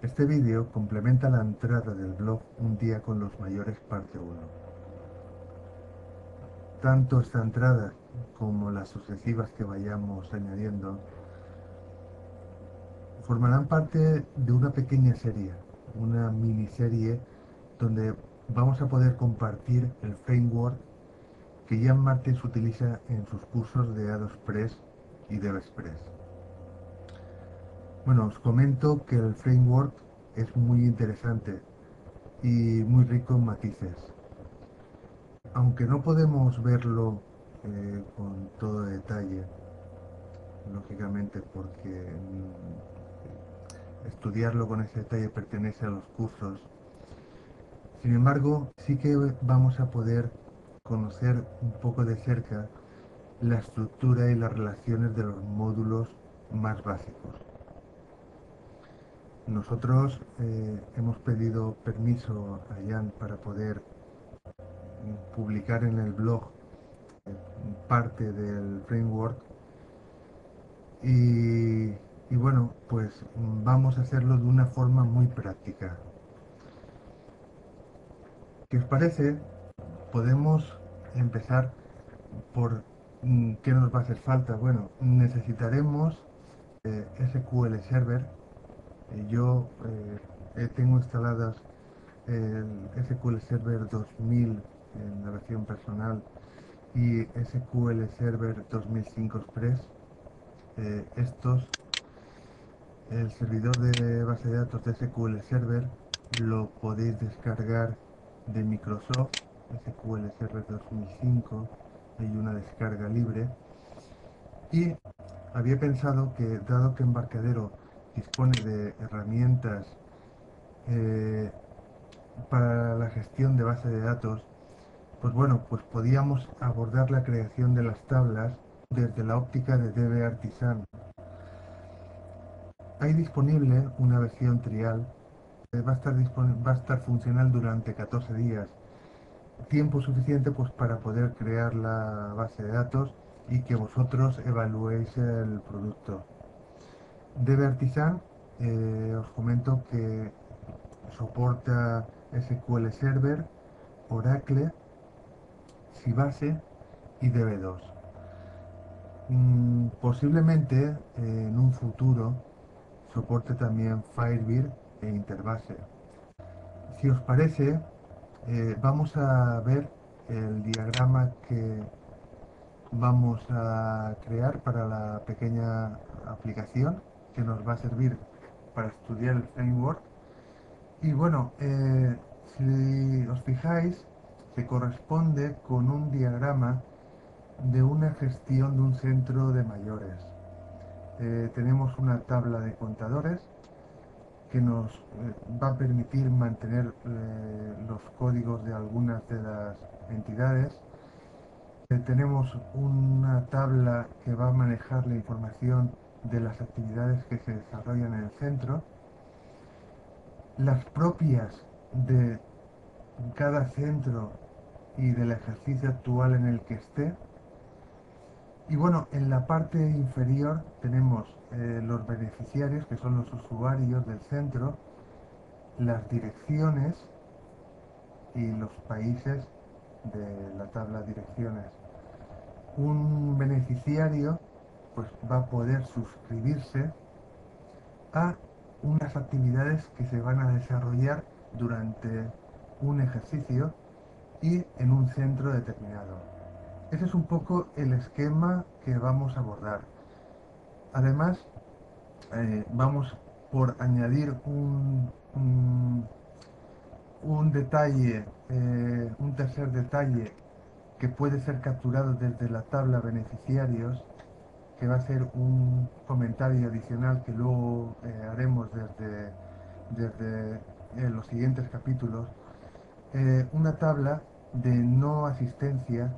Este vídeo complementa la entrada del blog Un día con los mayores parte 1. Tanto esta entrada como las sucesivas que vayamos añadiendo formarán parte de una pequeña serie, una miniserie donde vamos a poder compartir el framework que Jan Martens utiliza en sus cursos de AdoSpress y DevExpress. Bueno, os comento que el framework es muy interesante y muy rico en matices. Aunque no podemos verlo con todo detalle, lógicamente porque estudiarlo con ese detalle pertenece a los cursos, sin embargo sí que vamos a poder conocer un poco de cerca la estructura y las relaciones de los módulos más básicos. Nosotros hemos pedido permiso a Jan para poder publicar en el blog parte del framework y bueno, pues vamos a hacerlo de una forma muy práctica. ¿Qué os parece? Podemos empezar por qué nos va a hacer falta. Bueno, necesitaremos SQL Server. Yo tengo instaladas el SQL Server 2000 en la versión personal y SQL Server 2005 Express. Estos, el servidor de base de datos de SQL Server lo podéis descargar de Microsoft, SQL Server 2005, hay una descarga libre. Y había pensado que, dado que Embarcadero dispone de herramientas eh, para la gestión de base de datos, pues bueno, pues podíamos abordar la creación de las tablas desde la óptica de DBArtisan. Hay disponible una versión trial, va a estar funcional durante 14 días, tiempo suficiente pues para poder crear la base de datos y que vosotros evaluéis el producto. DBArtisan, os comento que soporta SQL Server, Oracle, Sybase y DB2. Posiblemente en un futuro soporte también Firebird e Interbase. Si os parece, vamos a ver el diagrama que vamos a crear para la pequeña aplicación que nos va a servir para estudiar el framework. Y bueno, si os fijáis, se corresponde con un diagrama de una gestión de un centro de mayores. Tenemos una tabla de contadores que nos va a permitir mantener los códigos de algunas de las entidades. Tenemos una tabla que va a manejar la información de las actividades que se desarrollan en el centro, las propias de cada centro y del ejercicio actual en el que esté. Y bueno, en la parte inferior tenemos los beneficiarios, que son los usuarios del centro, las direcciones y los países de la tabla de direcciones. Un beneficiario pues va a poder suscribirse a unas actividades que se van a desarrollar durante un ejercicio y en un centro determinado. Ese es un poco el esquema que vamos a abordar. Además, vamos por añadir un detalle, un tercer detalle que puede ser capturado desde la tabla beneficiarios, que va a ser un comentario adicional que luego haremos desde los siguientes capítulos, una tabla de no asistencia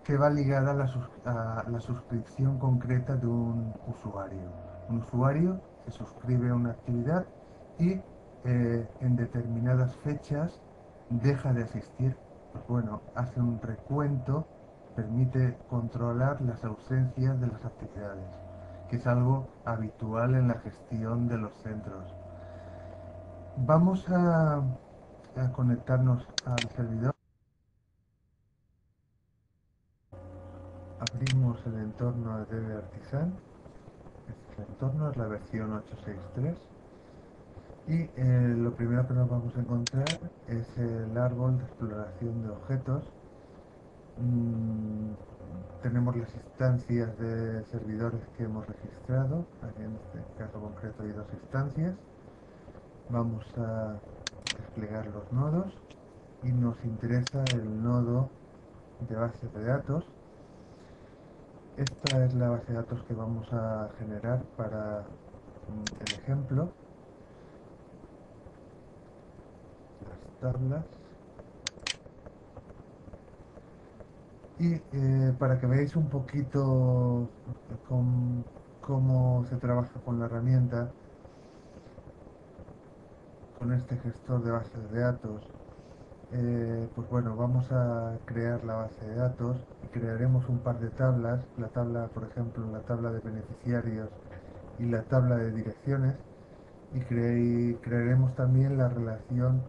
que va ligada a la suscripción concreta de un usuario. Un usuario se suscribe a una actividad y en determinadas fechas deja de asistir. Pues bueno, hace un recuento, permite controlar las ausencias de las actividades, que es algo habitual en la gestión de los centros. Vamos a conectarnos al servidor. Abrimos el entorno de DB Artisan. Este entorno es la versión 863. Y lo primero que nos vamos a encontrar es el árbol de exploración de objetos. Mm, tenemos las instancias de servidores que hemos registrado. Aquí en este caso concreto hay dos instancias. Vamos a desplegar los nodos y nos interesa el nodo de base de datos. Esta es la base de datos que vamos a generar para el ejemplo. Las tablas. Y para que veáis un poquito cómo se trabaja con la herramienta, con este gestor de bases de datos, pues bueno, vamos a crear la base de datos y crearemos un par de tablas, la tabla, por ejemplo, la tabla de beneficiarios y la tabla de direcciones, y crearemos también la relación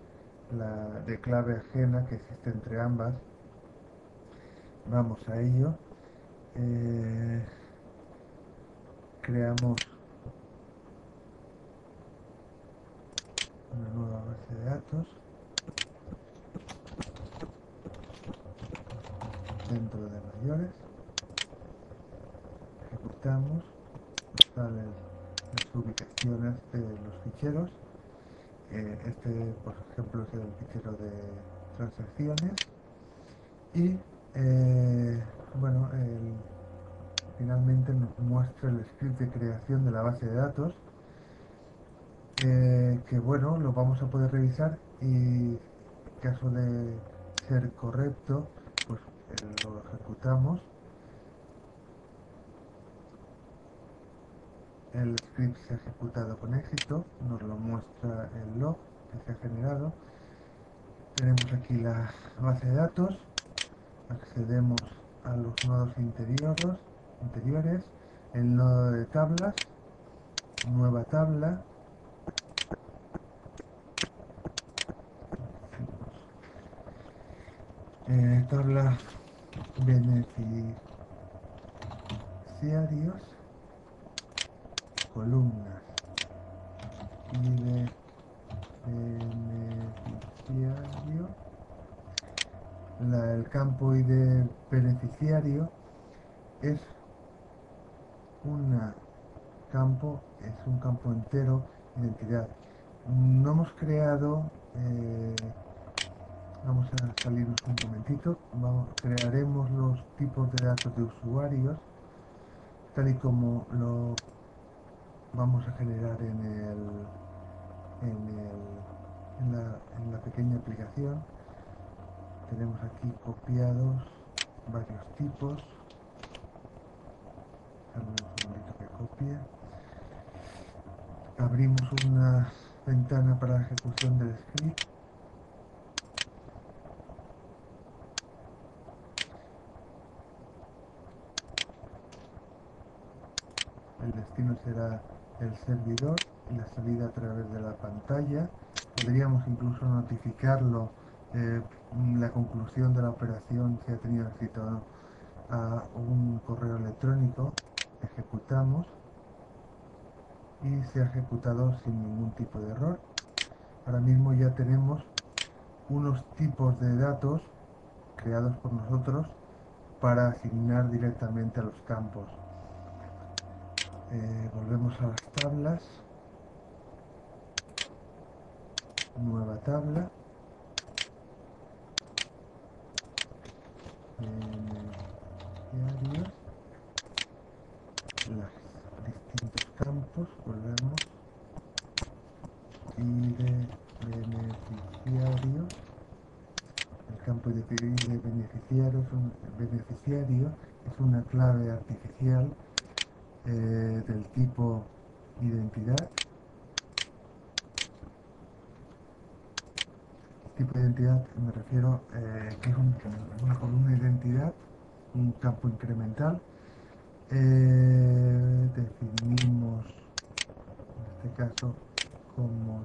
de clave ajena que existe entre ambas. Vamos a ello. Eh, creamos una nueva base de datos dentro de mayores, ejecutamos, salen las ubicaciones de los ficheros. Este, por ejemplo, es el fichero de transacciones y bueno, finalmente nos muestra el script de creación de la base de datos, que bueno, lo vamos a poder revisar y en caso de ser correcto, pues lo ejecutamos. El script se ha ejecutado con éxito, nos lo muestra el log que se ha generado. Tenemos aquí la base de datos, accedemos a los nodos interiores, el nodo de tablas, nueva tabla, tabla beneficiarios, columnas y de beneficiario. El campo ID beneficiario es un campo entero, identidad. No hemos creado, vamos a salirnos un momentito, crearemos los tipos de datos de usuarios, tal y como lo vamos a generar en la pequeña aplicación. Tenemos aquí copiados varios tipos. Dame un segundito que copie. Abrimos una ventana para la ejecución del script. El destino será el servidor y la salida a través de la pantalla. Podríamos incluso notificarlo la conclusión de la operación, si ha tenido éxito o no, a un correo electrónico. Ejecutamos y se ha ejecutado sin ningún tipo de error. Ahora mismo ya tenemos unos tipos de datos creados por nosotros para asignar directamente a los campos. Volvemos a las tablas, nueva tabla, beneficiarios, los distintos campos, volvemos, y de beneficiario, el campo de beneficiario es una clave artificial del tipo identidad. Tipo de identidad me refiero que es una columna de identidad, un campo incremental. Definimos en este caso como